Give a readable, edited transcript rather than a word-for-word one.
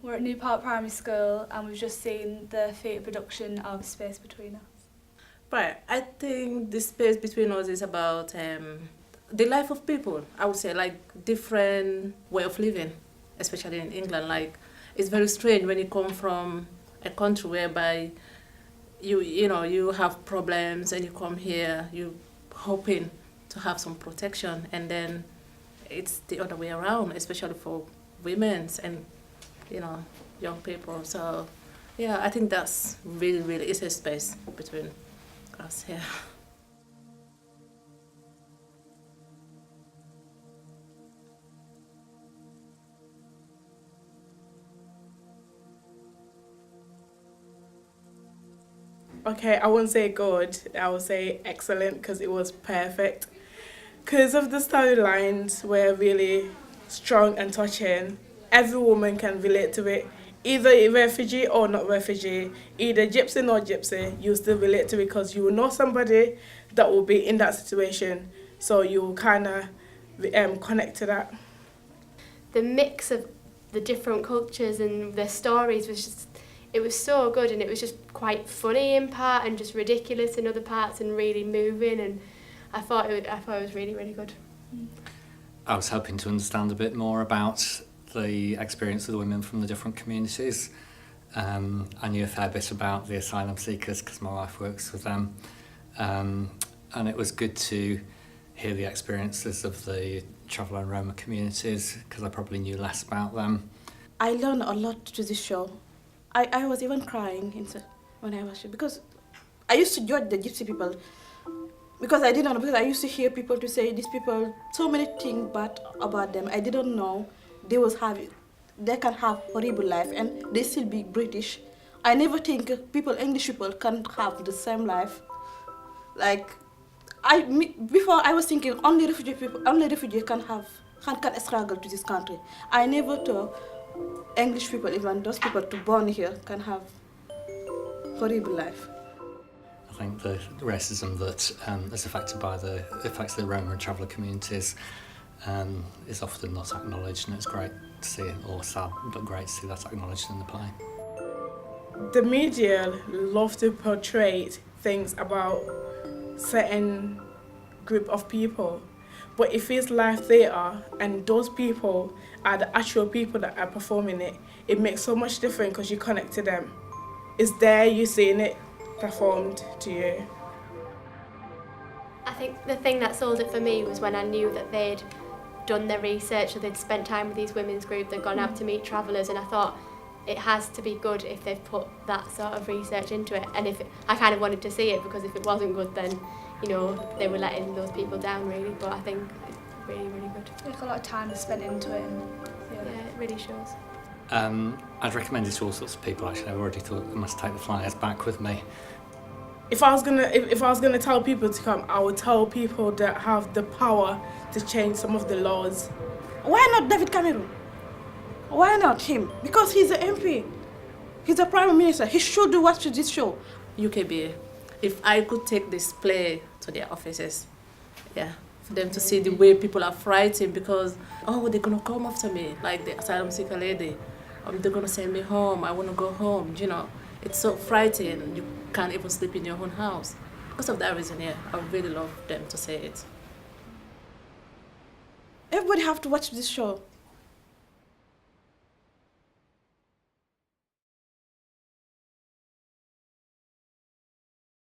We're at Newport Primary School and we've just seen the theatre production of Space Between Us. Right, I think the space between us is about the life of people. I would say like different way of living, especially in England. Like it's very strange when you come from a country whereby you have problems and you come here, you hoping to have some protection, and then it's the other way around, especially for women's and young people. So yeah, I think that's really is a space between us here. Okay, I wouldn't say good, I would say excellent because it was perfect. Because of the storylines were really strong and touching. Every woman can relate to it. Either a refugee or not refugee, either gypsy or gypsy, you still relate to it because you will know somebody that will be in that situation. So you kind of connect to that. The mix of the different cultures and the stories was just, it was so good, and it was just quite funny in part and just ridiculous in other parts and really moving, and I thought it was really good. I was hoping to understand a bit more about the experience of the women from the different communities. I knew a fair bit about the asylum seekers because my wife works with them, and it was good to hear the experiences of the traveller and Roma communities because I probably knew less about them. I learned a lot to this show. I was even crying when I was because I used to judge the gypsy people because I didn't know, because I used to hear people to say these people so many things bad about them. I didn't know they can have horrible life and they still be British. I never think English people can have the same life. Like before I was thinking only refugee can struggle to this country. I never thought English people, even those people born here, can have horrible life. I think the racism that is affects the Roma and traveller communities is often not acknowledged, and it's great to see it, or sad, but great to see that acknowledged in the play. The media love to portray things about certain group of people, but if it's live theatre and those people are the actual people that are performing it, it makes so much difference because you connect to them. It's there, you're seeing it performed to you. I think the thing that sold it for me was when I knew that they'd done their research, so they'd spent time with these women's group, they'd gone out to meet travellers, and I thought it has to be good if they've put that sort of research into it. And I kind of wanted to see it, because if it wasn't good, then they were letting those people down really. But I think it's really good. Like a lot of time is spent into it, and yeah, it really shows. I'd recommend it to all sorts of people. Actually, I've already thought I must take the flyers back with me. If I was gonna tell people to come, I would tell people that have the power to change some of the laws. Why not David Cameron? Why not him? Because he's an MP. He's a Prime Minister. He should watch this show. UKBA, if I could take this play to their offices, yeah, for them to see the way people are frightened because, they're going to come after me, like the asylum seeker lady. They're going to send me home. I want to go home, It's so frightening. You can't even sleep in your own house. Because of that reason, yeah, I really love them to say it. Everybody have to watch this show.